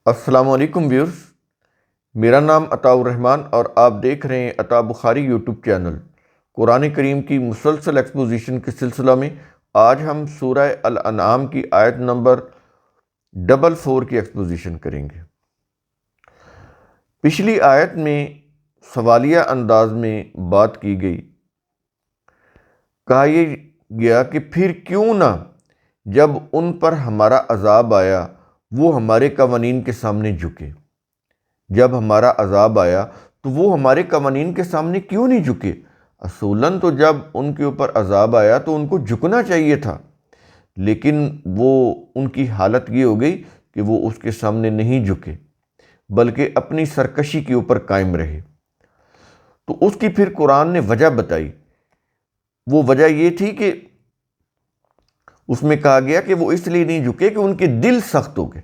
السلام علیکم ویورز، میرا نام عطاء الرحمن اور آپ دیکھ رہے ہیں عطاء بخاری یوٹیوب چینل۔ قرآن کریم کی مسلسل ایکسپوزیشن کے سلسلہ میں آج ہم سورہ الانعام کی آیت نمبر 44 کی ایکسپوزیشن کریں گے۔ پچھلی آیت میں سوالیہ انداز میں بات کی گئی، کہا یہ گیا کہ پھر کیوں نہ جب ان پر ہمارا عذاب آیا وہ ہمارے قوانین کے سامنے جھکے۔ جب ہمارا عذاب آیا تو وہ ہمارے قوانین کے سامنے کیوں نہیں جھکے؟ اصولاً تو جب ان کے اوپر عذاب آیا تو ان کو جھکنا چاہیے تھا، لیکن وہ ان کی حالت یہ ہو گئی کہ وہ اس کے سامنے نہیں جھکے بلکہ اپنی سرکشی کے اوپر قائم رہے۔ تو اس کی پھر قرآن نے وجہ بتائی۔ وہ وجہ یہ تھی کہ اس میں کہا گیا کہ وہ اس لیے نہیں جھکے کہ ان کے دل سخت ہو گئے۔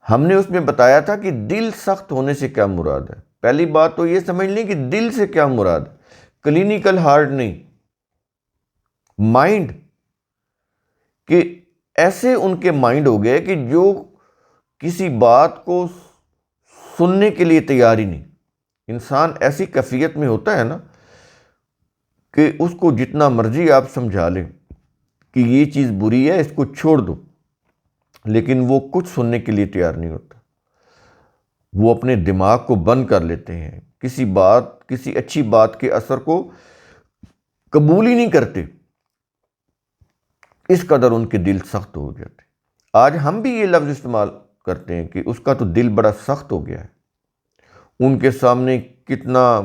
ہم نے اس میں بتایا تھا کہ دل سخت ہونے سے کیا مراد ہے۔ پہلی بات تو یہ سمجھ لیں کہ دل سے کیا مراد ہے، کلینیکل ہارٹ نہیں، مائنڈ، کہ ایسے ان کے مائنڈ ہو گئے کہ جو کسی بات کو سننے کے لیے تیار ہی نہیں۔ انسان ایسی کیفیت میں ہوتا ہے نا کہ اس کو جتنا مرضی آپ سمجھا لیں کہ یہ چیز بری ہے، اس کو چھوڑ دو، لیکن وہ کچھ سننے کے لیے تیار نہیں ہوتا۔ وہ اپنے دماغ کو بند کر لیتے ہیں، کسی اچھی بات کے اثر کو قبول ہی نہیں کرتے، اس قدر ان کے دل سخت ہو جاتے۔ آج ہم بھی یہ لفظ استعمال کرتے ہیں کہ اس کا تو دل بڑا سخت ہو گیا ہے۔ ان کے سامنے کتنا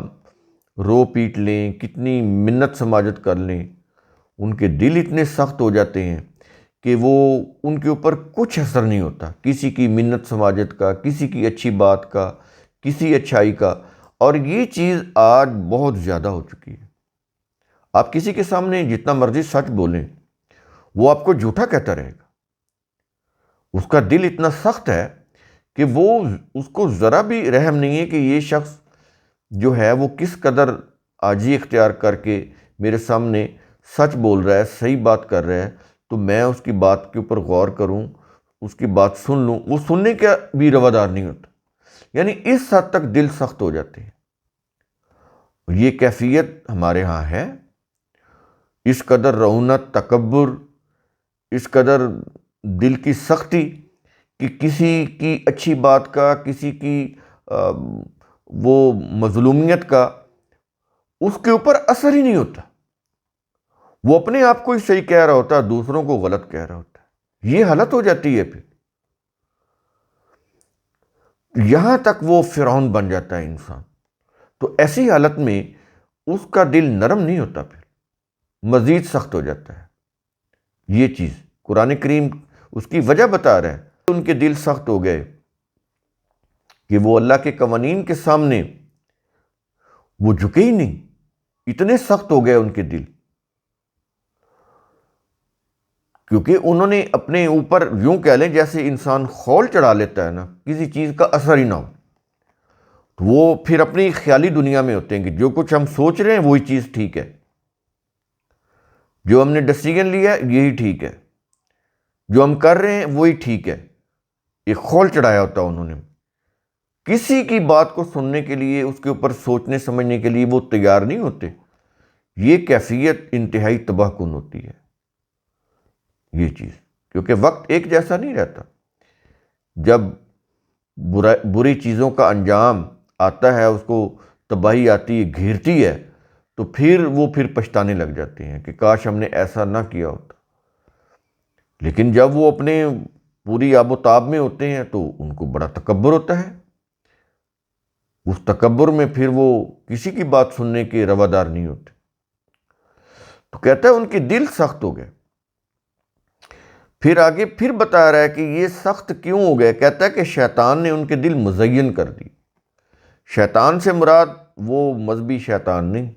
رو پیٹ لیں، کتنی منت سماجت کر لیں، ان کے دل اتنے سخت ہو جاتے ہیں کہ وہ ان کے اوپر کچھ اثر نہیں ہوتا، کسی کی منت سماجت کا، کسی کی اچھی بات کا، کسی اچھائی کا۔ اور یہ چیز آج بہت زیادہ ہو چکی ہے۔ آپ کسی کے سامنے جتنا مرضی سچ بولیں، وہ آپ کو جھوٹا کہتا رہے گا۔ اس کا دل اتنا سخت ہے کہ وہ اس کو ذرا بھی رحم نہیں ہے کہ یہ شخص جو ہے وہ کس قدر عاجزی اختیار کر کے میرے سامنے سچ بول رہا ہے، صحیح بات کر رہا ہے، تو میں اس کی بات کے اوپر غور کروں، اس کی بات سن لوں۔ وہ سننے کا بھی روادار نہیں ہوتا، یعنی اس حد تک دل سخت ہو جاتے ہیں۔ یہ کیفیت ہمارے ہاں ہے، اس قدر رعونت، تکبر، اس قدر دل کی سختی کہ کسی کی اچھی بات کا، کسی کی وہ مظلومیت کا اس کے اوپر اثر ہی نہیں ہوتا۔ وہ اپنے آپ کو ہی صحیح کہہ رہا ہوتا ہے، دوسروں کو غلط کہہ رہا ہوتا ہے۔ یہ حالت ہو جاتی ہے، پھر یہاں تک وہ فرعون بن جاتا ہے انسان۔ تو ایسی حالت میں اس کا دل نرم نہیں ہوتا، پھر مزید سخت ہو جاتا ہے۔ یہ چیز قرآن کریم اس کی وجہ بتا رہا ہے۔ ان کے دل سخت ہو گئے کہ وہ اللہ کے قوانین کے سامنے وہ جھکے ہی نہیں، اتنے سخت ہو گئے ان کے دل، کیونکہ انہوں نے اپنے اوپر یوں کہہ لیں جیسے انسان خول چڑھا لیتا ہے نا، کسی چیز کا اثر ہی نہ ہو، تو وہ پھر اپنی خیالی دنیا میں ہوتے ہیں کہ جو کچھ ہم سوچ رہے ہیں وہی چیز ٹھیک ہے، جو ہم نے ڈیسیژن لیا ہے یہی ٹھیک ہے، جو ہم کر رہے ہیں وہی ٹھیک ہے۔ ایک خول چڑھایا ہوتا ہے انہوں نے، کسی کی بات کو سننے کے لیے، اس کے اوپر سوچنے سمجھنے کے لیے وہ تیار نہیں ہوتے۔ یہ کیفیت انتہائی تباہ کن ہوتی ہے، یہ چیز، کیونکہ وقت ایک جیسا نہیں رہتا۔ جب بری چیزوں کا انجام آتا ہے، اس کو تباہی آتی ہے، گھیرتی ہے، تو پھر پچھتانے لگ جاتے ہیں کہ کاش ہم نے ایسا نہ کیا ہوتا۔ لیکن جب وہ اپنے پوری آب و تاب میں ہوتے ہیں تو ان کو بڑا تکبر ہوتا ہے۔ اس تکبر میں پھر وہ کسی کی بات سننے کے روادار نہیں ہوتے۔ تو کہتا ہے ان کے دل سخت ہو گئے۔ پھر آگے پھر بتا رہا ہے کہ یہ سخت کیوں ہو گئے۔ کہتا ہے کہ شیطان نے ان کے دل مزین کر دی۔ شیطان سے مراد وہ مذہبی شیطان نہیں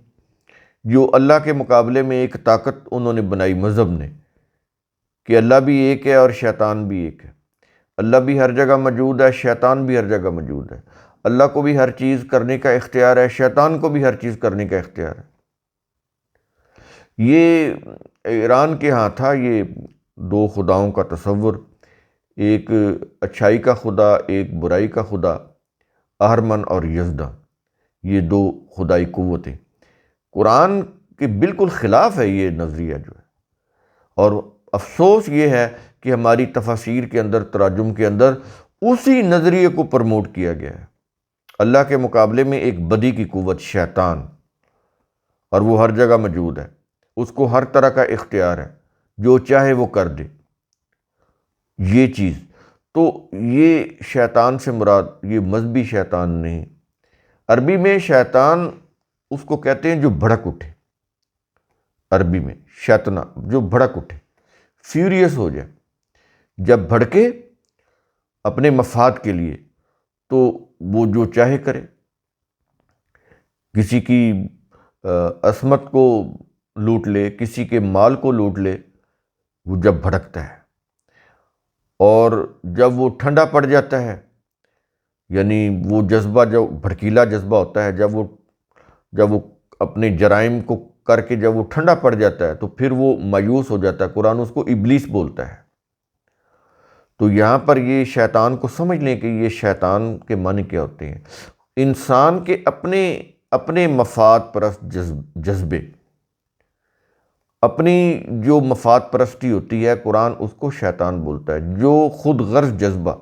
جو اللہ کے مقابلے میں ایک طاقت انہوں نے بنائی مذہب نے، کہ اللہ بھی ایک ہے اور شیطان بھی ایک ہے، اللہ بھی ہر جگہ موجود ہے، شیطان بھی ہر جگہ موجود ہے، اللہ کو بھی ہر چیز کرنے کا اختیار ہے، شیطان کو بھی ہر چیز کرنے کا اختیار ہے۔ یہ ایران کے ہاں تھا یہ دو خداؤں کا تصور۔ ایک اچھائی کا خدا، ایک برائی کا خدا، اہرمن اور یزداں، یہ دو خدائی قوتیں۔ قرآن کے بالکل خلاف ہے یہ نظریہ جو ہے، اور افسوس یہ ہے کہ ہماری تفاسیر کے اندر، تراجم کے اندر اسی نظریے کو پروموٹ کیا گیا ہے۔ اللہ کے مقابلے میں ایک بدی کی قوت شیطان، اور وہ ہر جگہ موجود ہے، اس کو ہر طرح کا اختیار ہے، جو چاہے وہ کر دے یہ چیز۔ تو یہ شیطان سے مراد یہ مذہبی شیطان نہیں، عربی میں شیطان اس کو کہتے ہیں جو بھڑک اٹھے، عربی میں شیطنہ جو بھڑک اٹھے، فیوریس ہو جائے، جب بھڑکے اپنے مفاد کے لیے تو وہ جو چاہے کرے، کسی کی عصمت کو لوٹ لے، کسی کے مال کو لوٹ لے، وہ جب بھڑکتا ہے۔ اور جب وہ ٹھنڈا پڑ جاتا ہے، یعنی وہ جذبہ جو بھڑکیلا جذبہ ہوتا ہے، جب وہ اپنے جرائم کو کر کے جب وہ ٹھنڈا پڑ جاتا ہے تو پھر وہ مایوس ہو جاتا ہے۔ قرآن اس کو ابلیس بولتا ہے۔ تو یہاں پر یہ شیطان کو سمجھ لیں کہ یہ شیطان کے معنی کیا ہوتے ہیں، انسان کے اپنے مفاد پرست جذبے، اپنی جو مفاد پرستی ہوتی ہے، قرآن اس کو شیطان بولتا ہے۔ جو خود غرض جذبہ،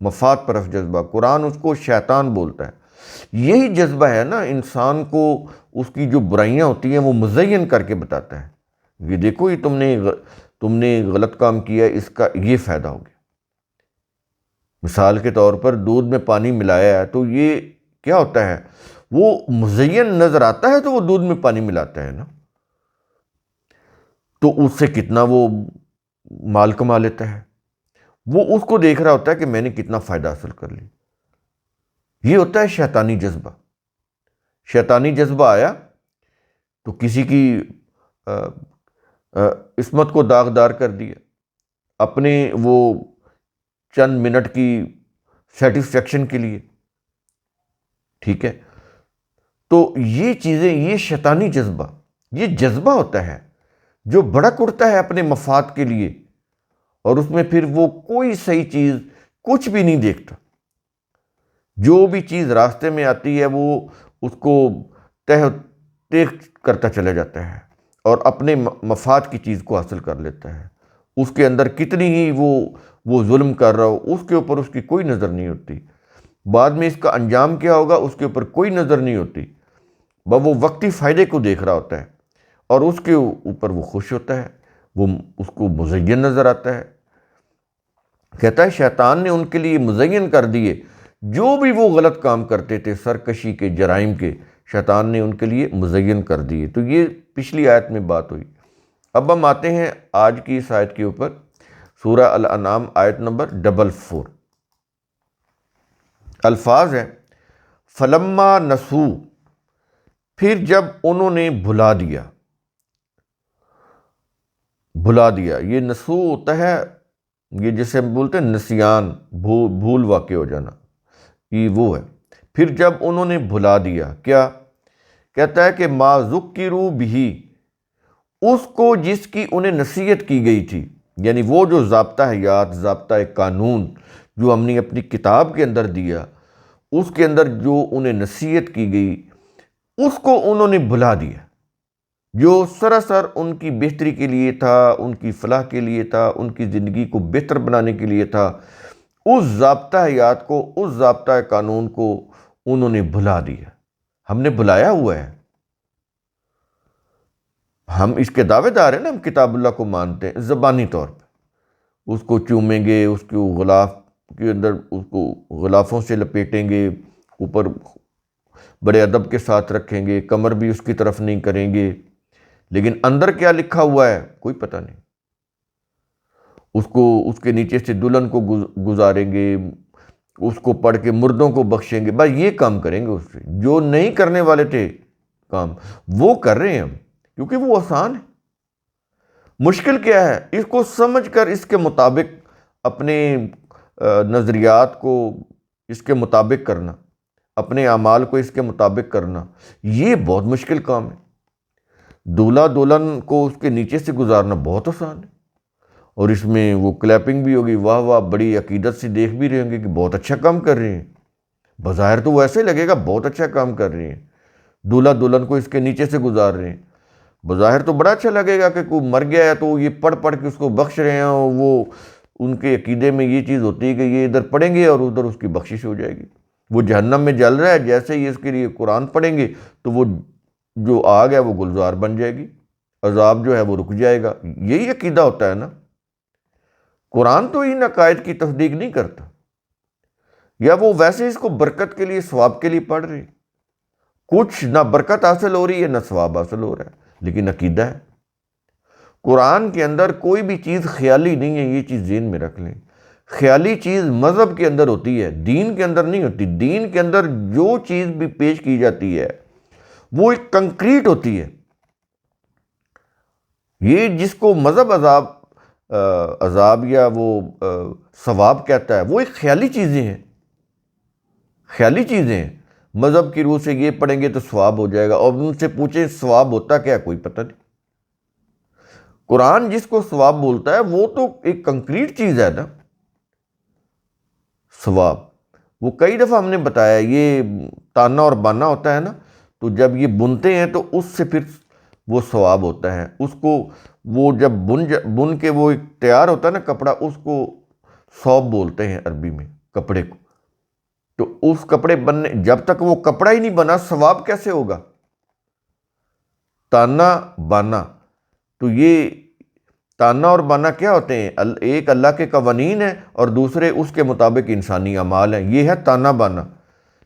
مفاد پرست جذبہ، قرآن اس کو شیطان بولتا ہے۔ یہی جذبہ ہے نا انسان کو اس کی جو برائیاں ہوتی ہیں وہ مزین کر کے بتاتا ہے، یہ دیکھو، یہ تم نے غلط کام کیا ہے، اس کا یہ فائدہ ہو گیا۔ مثال کے طور پر دودھ میں پانی ملایا ہے تو یہ کیا ہوتا ہے، وہ مزین نظر آتا ہے تو وہ دودھ میں پانی ملاتا ہے نا، تو اس سے کتنا وہ مال کما لیتا ہے، وہ اس کو دیکھ رہا ہوتا ہے کہ میں نے کتنا فائدہ حاصل کر لی۔ یہ ہوتا ہے شیطانی جذبہ۔ شیطانی جذبہ آیا تو کسی کی عصمت کو داغدار کر دیا، اپنے وہ چند منٹ کی سیٹسفیکشن کے لیے، ٹھیک ہے۔ تو یہ چیزیں، یہ شیطانی جذبہ، یہ جذبہ ہوتا ہے جو بھڑک اٹھتا ہے اپنے مفاد کے لیے، اور اس میں پھر وہ کوئی صحیح چیز کچھ بھی نہیں دیکھتا۔ جو بھی چیز راستے میں آتی ہے وہ اس کو تیکھ کرتا چلا جاتا ہے اور اپنے مفاد کی چیز کو حاصل کر لیتا ہے۔ اس کے اندر کتنی ہی وہ ظلم کر رہا ہو، اس کے اوپر اس کی کوئی نظر نہیں ہوتی، بعد میں اس کا انجام کیا ہوگا اس کے اوپر کوئی نظر نہیں ہوتی، وہ وقتی فائدے کو دیکھ رہا ہوتا ہے اور اس کے اوپر وہ خوش ہوتا ہے، وہ اس کو مزین نظر آتا ہے۔ کہتا ہے شیطان نے ان کے لیے مزین کر دیے، جو بھی وہ غلط کام کرتے تھے، سرکشی کے، جرائم کے، شیطان نے ان کے لیے مزین کر دیے۔ تو یہ پچھلی آیت میں بات ہوئی۔ اب ہم آتے ہیں آج کی اس آیت کے اوپر، سورہ الانعام آیت نمبر 44۔ الفاظ ہیں فلما نسو، پھر جب انہوں نے بھلا دیا۔ یہ نسو ہوتا ہے، یہ جسے ہم بولتے ہیں نسیان، بھول واقع ہو جانا، یہ وہ ہے۔ پھر جب انہوں نے بھلا دیا، کیا کہتا ہے کہ ما ذکروا بہ، اس کو جس کی انہیں نصیحت کی گئی تھی، یعنی وہ جو ضابطہ حیات، ضابطہ قانون جو ہم نے اپنی کتاب کے اندر دیا، اس کے اندر جو انہیں نصیحت کی گئی اس کو انہوں نے بھلا دیا، جو سراسر ان کی بہتری کے لیے تھا، ان کی فلاح کے لیے تھا، ان کی زندگی کو بہتر بنانے کے لیے تھا، اس ضابطہ حیات کو، اس ضابطہ قانون کو انہوں نے بھلا دیا۔ ہم نے بھلایا ہوا ہے، ہم اس کے دعوے دار ہیں نا، ہم کتاب اللہ کو مانتے ہیں زبانی طور پہ، اس کو چومیں گے، اس کو غلاف کے اندر اس کو غلافوں سے لپیٹیں گے، اوپر بڑے ادب کے ساتھ رکھیں گے، کمر بھی اس کی طرف نہیں کریں گے، لیکن اندر کیا لکھا ہوا ہے کوئی پتہ نہیں۔ اس کے نیچے سے دلہن کو گزاریں گے، اس کو پڑھ کے مردوں کو بخشیں گے، بس یہ کام کریں گے۔ اس سے جو نہیں کرنے والے تھے کام وہ کر رہے ہیں ہم، کیونکہ وہ آسان ہے۔ مشکل کیا ہے؟ اس کو سمجھ کر اس کے مطابق اپنے نظریات کو اس کے مطابق کرنا، اپنے اعمال کو اس کے مطابق کرنا، یہ بہت مشکل کام ہے۔ دولہا دلہن کو اس کے نیچے سے گزارنا بہت آسان ہے، اور اس میں وہ کلیپنگ بھی ہوگی، واہ واہ، بڑی عقیدت سے دیکھ بھی رہے ہوں گے کہ بہت اچھا کام کر رہے ہیں، بظاہر تو وہ ایسے لگے گا بہت اچھا کام کر رہے ہیں، دولہا دلہن کو اس کے نیچے سے گزار رہے ہیں، بظاہر تو بڑا اچھا لگے گا کہ کوئی مر گیا ہے تو یہ پڑھ پڑھ کے اس کو بخش رہے ہیں، اور وہ ان کے عقیدے میں یہ چیز ہوتی ہے کہ یہ ادھر پڑھیں گے اور ادھر اس کی بخشش ہو جائے گی، وہ جہنم میں جل رہا ہے، جیسے ہی اس کے لیے قرآن پڑھیں گے تو وہ جو آگ ہے وہ گلزار بن جائے گی، عذاب جو ہے وہ رک جائے گا۔ یہی عقیدہ ہوتا ہے نا۔ قرآن تو ان عقائد کی تصدیق نہیں کرتا، یا وہ ویسے اس کو برکت کے لیے، ثواب کے لیے پڑھ رہے، کچھ نہ برکت حاصل ہو رہی ہے نہ ثواب حاصل ہو رہا ہے، لیکن عقیدہ ہے۔ قرآن کے اندر کوئی بھی چیز خیالی نہیں ہے، یہ چیز ذہن میں رکھ لیں۔ خیالی چیز مذہب کے اندر ہوتی ہے، دین کے اندر نہیں ہوتی۔ دین کے اندر جو چیز بھی پیش کی جاتی ہے وہ ایک کنکریٹ ہوتی ہے۔ یہ جس کو مذہب عذاب یا وہ ثواب کہتا ہے، وہ ایک خیالی چیزیں ہیں، خیالی چیزیں ہیں۔ مذہب کی روح سے یہ پڑھیں گے تو ثواب ہو جائے گا، اور ان سے پوچھیں ثواب ہوتا کیا ہے، کوئی پتہ نہیں۔ قرآن جس کو ثواب بولتا ہے وہ تو ایک کنکریٹ چیز ہے نا، ثواب۔ وہ کئی دفعہ ہم نے بتایا، یہ تانا اور بانا ہوتا ہے نا، تو جب یہ بنتے ہیں تو اس سے پھر وہ ثواب ہوتا ہے۔ اس کو وہ جب بن کے وہ ایک تیار ہوتا ہے نا کپڑا، اس کو ثوب بولتے ہیں عربی میں، کپڑے کو۔ تو اس کپڑے بننے، جب تک وہ کپڑا ہی نہیں بنا ثواب کیسے ہوگا؟ تانا بانا، تو یہ تانا اور بانا کیا ہوتے ہیں؟ ایک اللہ کے قوانین ہیں اور دوسرے اس کے مطابق انسانی اعمال ہیں، یہ ہے تانا بانا۔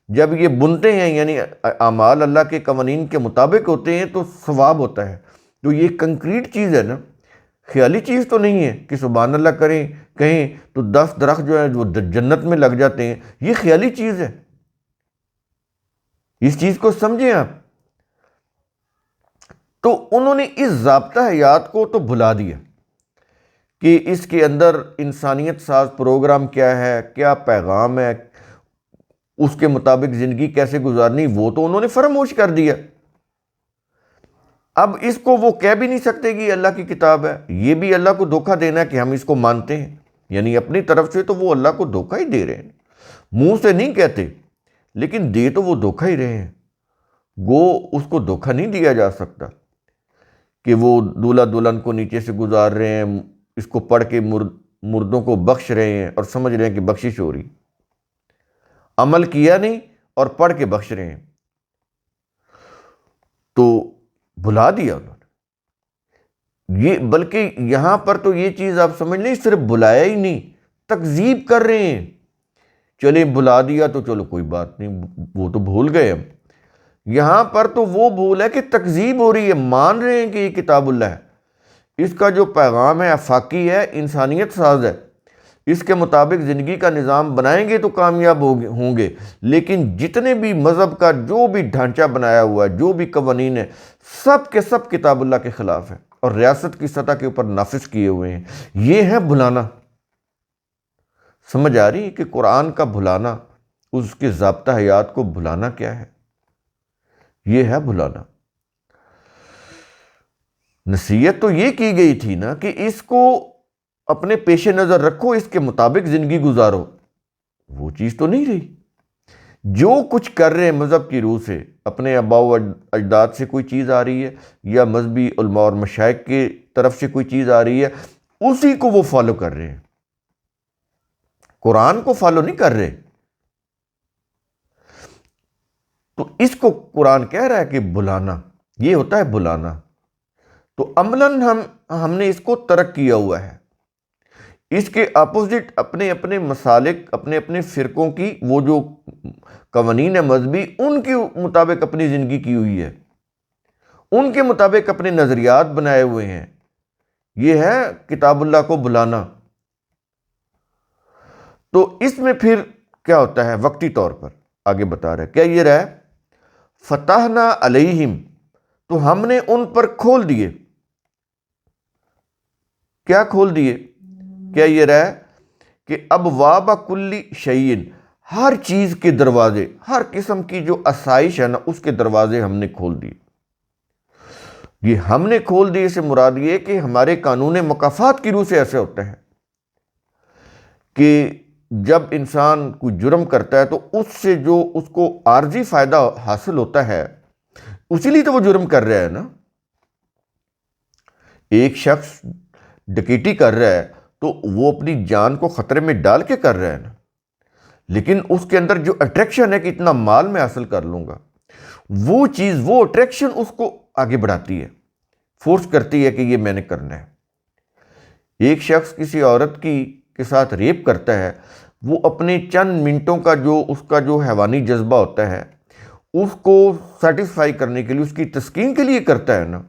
جب یہ بنتے ہیں یعنی اعمال اللہ کے قوانین کے مطابق ہوتے ہیں تو ثواب ہوتا ہے۔ تو یہ کنکریٹ چیز ہے نا، خیالی چیز تو نہیں ہے کہ سبحان اللہ کریں کہیں تو 10 درخت جو ہیں وہ جنت میں لگ جاتے ہیں، یہ خیالی چیز ہے۔ اس چیز کو سمجھیں آپ۔ تو انہوں نے اس ضابطہ حیات کو تو بھلا دیا کہ اس کے اندر انسانیت ساز پروگرام کیا ہے، کیا پیغام ہے، اس کے مطابق زندگی کیسے گزارنی، وہ تو انہوں نے فراموش کر دیا۔ اب اس کو وہ کہہ بھی نہیں سکتے کہ یہ اللہ کی کتاب ہے، یہ بھی اللہ کو دھوکہ دینا ہے کہ ہم اس کو مانتے ہیں، یعنی اپنی طرف سے تو وہ اللہ کو دھوکہ ہی دے رہے ہیں، منہ سے نہیں کہتے لیکن دے تو وہ دھوکہ ہی رہے ہیں۔ گو اس کو دھوکہ نہیں دیا جا سکتا کہ وہ دولہا دلہن کو نیچے سے گزار رہے ہیں، اس کو پڑھ کے مردوں کو بخش رہے ہیں اور سمجھ رہے ہیں کہ بخشش ہو رہی، عمل کیا نہیں اور پڑھ کے بخش رہے ہیں، تو بھلا دیا انہوں نے یہ۔ بلکہ یہاں پر تو یہ چیز آپ سمجھ لیں، صرف بلایا ہی نہیں، تکذیب کر رہے ہیں۔ چلیں بلا دیا تو چلو کوئی بات نہیں، وہ تو بھول گئے ہم۔ یہاں پر تو وہ بھول ہے کہ تکذیب ہو رہی ہے، مان رہے ہیں کہ یہ کتاب اللہ ہے، اس کا جو پیغام ہے آفاقی ہے، انسانیت ساز ہے، اس کے مطابق زندگی کا نظام بنائیں گے تو کامیاب ہوں گے۔ لیکن جتنے بھی مذہب کا جو بھی ڈھانچہ بنایا ہوا ہے، جو بھی قوانین ہے، سب کے سب کتاب اللہ کے خلاف ہے اور ریاست کی سطح کے اوپر نافذ کیے ہوئے ہیں۔ یہ ہے بھلانا۔ سمجھ آ رہی ہے کہ قرآن کا بھلانا، اس کے ضابطہ حیات کو بھلانا کیا ہے؟ یہ ہے بھلانا۔ نصیحت تو یہ کی گئی تھی نا کہ اس کو اپنے پیش نظر رکھو، اس کے مطابق زندگی گزارو، وہ چیز تو نہیں رہی۔ جو کچھ کر رہے ہیں مذہب کی روح سے، اپنے آباء و اجداد سے کوئی چیز آ رہی ہے یا مذہبی علماء اور مشائخ کی طرف سے کوئی چیز آ رہی ہے، اسی کو وہ فالو کر رہے ہیں، قرآن کو فالو نہیں کر رہے۔ تو اس کو قرآن کہہ رہا ہے کہ بلانا، یہ ہوتا ہے بلانا۔ تو عملاً ہم نے اس کو ترک کیا ہوا ہے۔ اس کے اپوزٹ اپنے اپنے مسالک، اپنے اپنے فرقوں کی وہ جو قوانین مذہبی، ان کے مطابق اپنی زندگی کی ہوئی ہے، ان کے مطابق اپنے نظریات بنائے ہوئے ہیں۔ یہ ہے کتاب اللہ کو بلانا۔ تو اس میں پھر کیا ہوتا ہے وقتی طور پر؟ آگے بتا رہا ہے، کیا یہ رہا فتحنا علیہم، تو ہم نے ان پر کھول دیے۔ کیا کھول دیے؟ کیا یہ رہا کہ ابواب کل شیء، ہر چیز کے دروازے، ہر قسم کی جو آسائش ہے نا، اس کے دروازے ہم نے کھول دیے۔ یہ ہم نے کھول دیے سے مراد یہ کہ ہمارے قانون مکافات کی روح سے ایسے ہوتا ہے کہ جب انسان کوئی جرم کرتا ہے تو اس سے جو اس کو عارضی فائدہ حاصل ہوتا ہے، اسی لیے تو وہ جرم کر رہا ہے نا۔ ایک شخص ڈکیٹی کر رہا ہے تو وہ اپنی جان کو خطرے میں ڈال کے کر رہا ہے نا، لیکن اس کے اندر جو اٹریکشن ہے کہ اتنا مال میں حاصل کر لوں گا، وہ چیز، وہ اٹریکشن اس کو آگے بڑھاتی ہے، فورس کرتی ہے کہ یہ میں نے کرنا ہے۔ ایک شخص کسی عورت کے ساتھ ریپ کرتا ہے، وہ اپنے چند منٹوں کا جو اس کا جو حیوانی جذبہ ہوتا ہے اس کو سیٹسفائی کرنے کے لیے، اس کی تسکین کے لیے کرتا ہے نا۔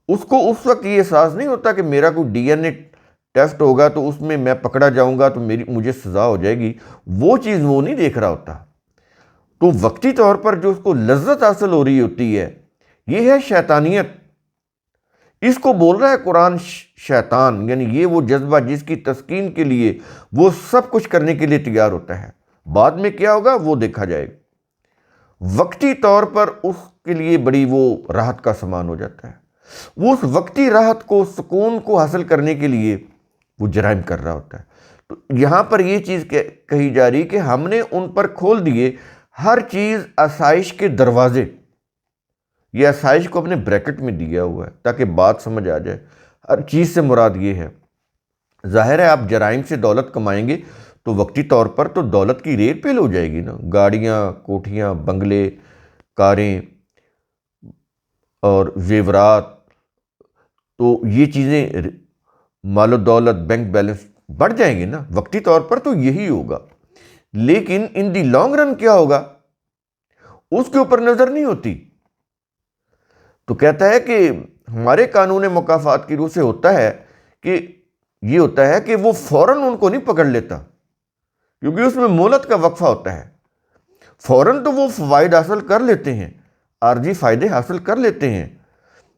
اس کو اس وقت یہ احساس نہیں ہوتا کہ میرا کوئی ڈی این اے ٹیسٹ ہوگا تو اس میں میں پکڑا جاؤں گا تو مجھے سزا ہو جائے گی، وہ چیز وہ نہیں دیکھ رہا ہوتا۔ تو وقتی طور پر جو اس کو لذت حاصل ہو رہی ہوتی ہے، یہ ہے شیطانیت۔ اس کو بول رہا ہے قرآن شیطان، یعنی یہ وہ جذبہ جس کی تسکین کے لیے وہ سب کچھ کرنے کے لیے تیار ہوتا ہے۔ بعد میں کیا ہوگا وہ دیکھا جائے گا۔ وقتی طور پر اس کے لیے بڑی وہ راحت کا سامان ہو جاتا ہے، وہ اس وقتی راحت کو، سکون کو حاصل کرنے کے لیے وہ جرائم کر رہا ہوتا ہے۔ تو یہاں پر یہ چیز کہی جا رہی کہ ہم نے ان پر کھول دیے ہر چیز آسائش کے دروازے۔ یہ آسائش کو اپنے بریکٹ میں دیا ہوا ہے تاکہ بات سمجھ آ جائے۔ ہر چیز سے مراد یہ ہے، ظاہر ہے آپ جرائم سے دولت کمائیں گے تو وقتی طور پر تو دولت کی ریل پیل ہو جائے گی نا، گاڑیاں، کوٹھیاں، بنگلے، کاریں اور زیورات، تو یہ چیزیں، مال و دولت، بینک بیلنس بڑھ جائیں گے نا۔ وقتی طور پر تو یہی ہوگا، لیکن ان دی لانگ رن کیا ہوگا اس کے اوپر نظر نہیں ہوتی۔ تو کہتا ہے کہ ہمارے قانون مکافات کی روح سے ہوتا ہے کہ یہ ہوتا ہے کہ وہ فوراً ان کو نہیں پکڑ لیتا، کیونکہ اس میں مہلت کا وقفہ ہوتا ہے۔ فوراً تو وہ فوائد حاصل کر لیتے ہیں، عارضی فائدے حاصل کر لیتے ہیں،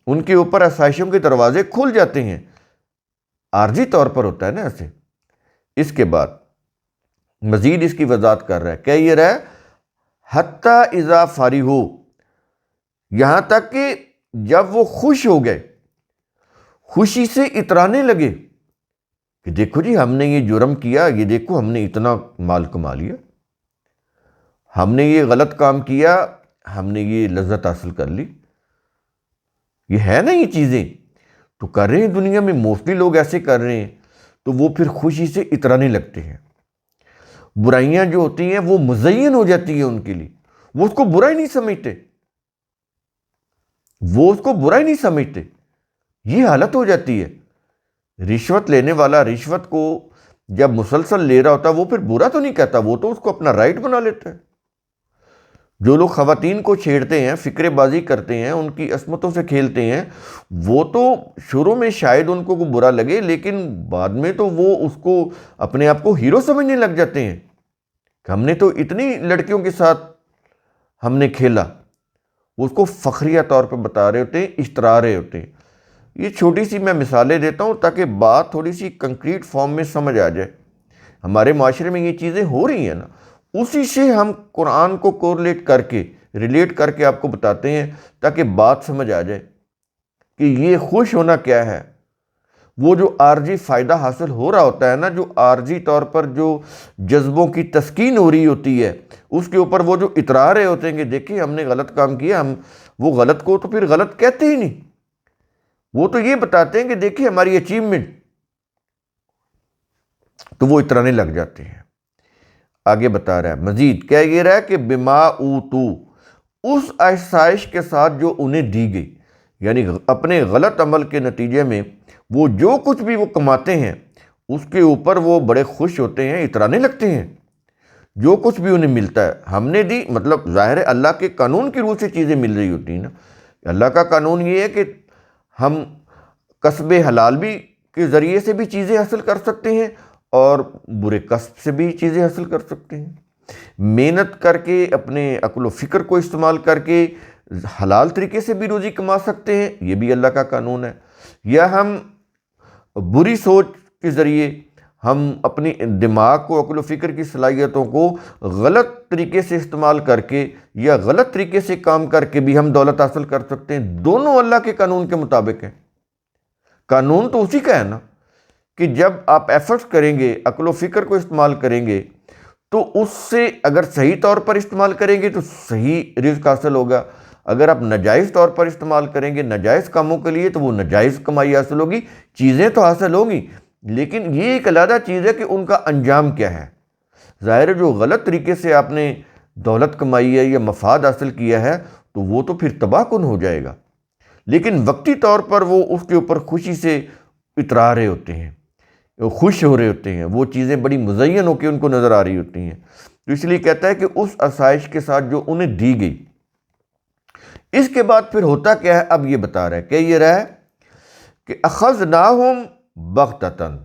ان کے اوپر آسائشوں کے دروازے کھل جاتے ہیں، عارضی طور پر ہوتا ہے نا ایسے۔ اس کے بعد مزید اس کی وضاحت کر رہا ہے، کہہ یہ رہا ہے حتیٰ اذا فارغو، یہاں تک کہ جب وہ خوش ہو گئے، خوشی سے اترانے لگے کہ دیکھو جی ہم نے یہ جرم کیا، یہ دیکھو ہم نے اتنا مال کما لیا، ہم نے یہ غلط کام کیا، ہم نے یہ لذت حاصل کر لی، یہ ہے نا یہ چیزیں تو کر رہے ہیں دنیا میں، موسٹلی لوگ ایسے کر رہے ہیں، تو وہ پھر خوشی سے اترانے لگتے ہیں۔ برائیاں جو ہوتی ہیں وہ مزین ہو جاتی ہیں ان کے لیے، وہ اس کو برا ہی نہیں سمجھتے، وہ اس کو برا ہی نہیں سمجھتے، یہ حالت ہو جاتی ہے۔ رشوت لینے والا رشوت کو جب مسلسل لے رہا ہوتا ہے وہ پھر برا تو نہیں کہتا، وہ تو اس کو اپنا رائٹ بنا لیتا ہے۔ جو لوگ خواتین کو چھیڑتے ہیں، فکرے بازی کرتے ہیں، ان کی عصمتوں سے کھیلتے ہیں، وہ تو شروع میں شاید ان کو برا لگے، لیکن بعد میں تو وہ اس کو اپنے آپ کو ہیرو سمجھنے لگ جاتے ہیں کہ ہم نے تو اتنی لڑکیوں کے ساتھ ہم نے کھیلا، وہ اس کو فخریہ طور پہ بتا رہے ہوتے ہیں، اشترا رہے ہوتے ہیں۔ یہ چھوٹی سی میں مثالیں دیتا ہوں تاکہ بات تھوڑی سی کنکریٹ فارم میں سمجھ آ جائے۔ ہمارے معاشرے میں یہ چیزیں ہو رہی ہیں نا، اسی سے ہم قرآن کو کوریلیٹ کر کے، ریلیٹ کر کے آپ کو بتاتے ہیں تاکہ بات سمجھ آ جائے کہ یہ خوش ہونا کیا ہے۔ وہ جو عارضی فائدہ حاصل ہو رہا ہوتا ہے نا، جو عارضی طور پر جو جذبوں کی تسکین ہو رہی ہوتی ہے، اس کے اوپر وہ جو اترا رہے ہوتے ہیں کہ دیکھیں ہم نے غلط کام کیا، ہم وہ غلط کو تو پھر غلط کہتے ہی نہیں، وہ تو یہ بتاتے ہیں کہ دیکھیں ہماری اچیومنٹ، تو وہ اترانے لگ جاتے ہیں۔ آگے بتا رہا ہے، مزید کہہ یہ رہا ہے کہ بما اوتو، اس آسائش کے ساتھ جو انہیں دی گئی، یعنی اپنے غلط عمل کے نتیجے میں وہ جو کچھ بھی وہ کماتے ہیں اس کے اوپر وہ بڑے خوش ہوتے ہیں، اترانے لگتے ہیں۔ جو کچھ بھی انہیں ملتا ہے ہم نے دی، مطلب ظاہر ہے اللہ کے قانون کی روح سے چیزیں مل رہی ہوتی ہیں نا۔ اللہ کا قانون یہ ہے کہ ہم کسب حلال بھی کے ذریعے سے بھی چیزیں حاصل کر سکتے ہیں اور برے کسب سے بھی چیزیں حاصل کر سکتے ہیں۔ محنت کر کے، اپنے عقل و فکر کو استعمال کر کے حلال طریقے سے بھی روزی کما سکتے ہیں، یہ بھی اللہ کا قانون ہے۔ یا ہم بری سوچ کے ذریعے ہم اپنی دماغ کو، عقل و فکر کی صلاحیتوں کو غلط طریقے سے استعمال کر کے یا غلط طریقے سے کام کر کے بھی ہم دولت حاصل کر سکتے ہیں۔ دونوں اللہ کے قانون کے مطابق ہیں۔ قانون تو اسی کا ہے نا کہ جب آپ ایفرٹس کریں گے، عقل و فکر کو استعمال کریں گے، تو اس سے اگر صحیح طور پر استعمال کریں گے تو صحیح رزق حاصل ہوگا، اگر آپ ناجائز طور پر استعمال کریں گے ناجائز کاموں کے لیے تو وہ ناجائز کمائی حاصل ہوگی۔ چیزیں تو حاصل ہوں گی، لیکن یہ ایک علیحدہ چیز ہے کہ ان کا انجام کیا ہے۔ ظاہر ہے جو غلط طریقے سے آپ نے دولت کمائی ہے یا مفاد حاصل کیا ہے تو وہ تو پھر تباہ کن ہو جائے گا، لیکن وقتی طور پر وہ اس کے اوپر خوشی سے اترا رہے ہوتے ہیں، خوش ہو رہے ہوتے ہیں، وہ چیزیں بڑی مزین ہو کے ان کو نظر آ رہی ہوتی ہیں۔ تو اس لیے کہتا ہے کہ اس آسائش کے ساتھ جو انہیں دی گئی، اس کے بعد پھر ہوتا کیا ہے اب یہ بتا رہا ہے کہ یہ رہا ہے کہ اخذناہم بغتتاً،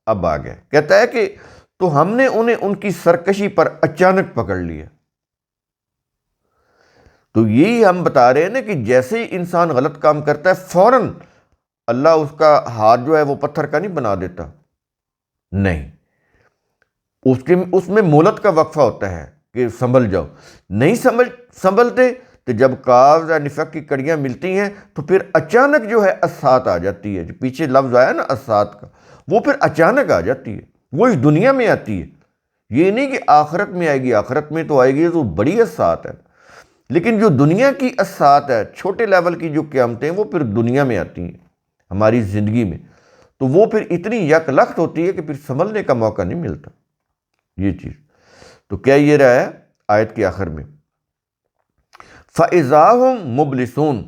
اب آ گیا کہتا ہے کہ تو ہم نے انہیں ان کی سرکشی پر اچانک پکڑ لیا۔ تو یہی ہم بتا رہے ہیں نا کہ جیسے ہی انسان غلط کام کرتا ہے فوراً اللہ اس کا ہاتھ جو ہے وہ پتھر کا نہیں بنا دیتا، نہیں، اس میں مہلت کا وقفہ ہوتا ہے کہ سنبھل جاؤ۔ نہیں سنبھلتے تو جب کاز یا نفاق کی کڑیاں ملتی ہیں تو پھر اچانک جو ہے اسات آ جاتی ہے، جو پیچھے لفظ آیا نا اسات کا، وہ پھر اچانک آ جاتی ہے، وہ اس دنیا میں آتی ہے۔ یہ نہیں کہ آخرت میں آئے گی، آخرت میں تو آئے گی تو بڑی اسات ہے، لیکن جو دنیا کی اسات ہے، چھوٹے لیول کی جو قیامتیں وہ پھر دنیا میں آتی ہیں ہماری زندگی میں، تو وہ پھر اتنی یک لخت ہوتی ہے کہ پھر سنبھلنے کا موقع نہیں ملتا یہ چیز۔ تو کیا یہ رہا ہے آیت کے آخر میں فَإِذَا هُمْ مُبْلِسُونَ،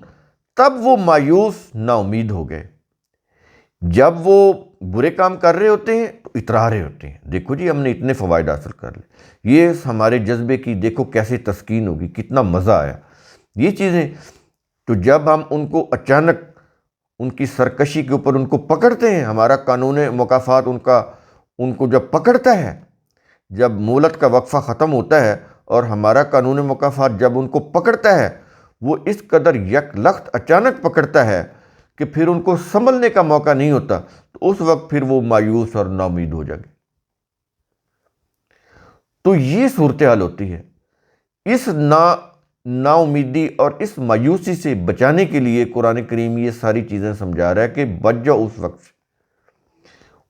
تب وہ مایوس نا امید ہو گئے۔ جب وہ برے کام کر رہے ہوتے ہیں تو اترا رہے ہوتے ہیں، دیکھو جی ہم نے اتنے فوائد حاصل کر لے، یہ ہمارے جذبے کی دیکھو کیسے تسکین ہوگی، کتنا مزہ آیا یہ چیزیں۔ تو جب ہم ان کو اچانک ان کی سرکشی کے اوپر ان کو پکڑتے ہیں، ہمارا قانون مکافات ان کو جب پکڑتا ہے، جب مہلت کا وقفہ ختم ہوتا ہے اور ہمارا قانون مکافات جب ان کو پکڑتا ہے، وہ اس قدر یک لخت اچانک پکڑتا ہے کہ پھر ان کو سنبھلنے کا موقع نہیں ہوتا، تو اس وقت پھر وہ مایوس اور نا امید ہو جائے۔ تو یہ صورتحال ہوتی ہے۔ اس نا امیدی اور اس مایوسی سے بچانے کے لیے قرآن کریم یہ ساری چیزیں سمجھا رہا ہے کہ بچ جاؤ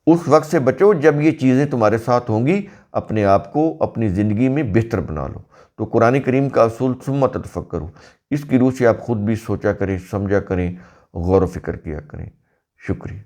اس وقت سے بچو جب یہ چیزیں تمہارے ساتھ ہوں گی، اپنے آپ کو اپنی زندگی میں بہتر بنا لو۔ تو قرآن کریم کا اصول ثم تتفکروا، اس کی روح سے آپ خود بھی سوچا کریں، سمجھا کریں، غور و فکر کیا کریں۔ شکریہ۔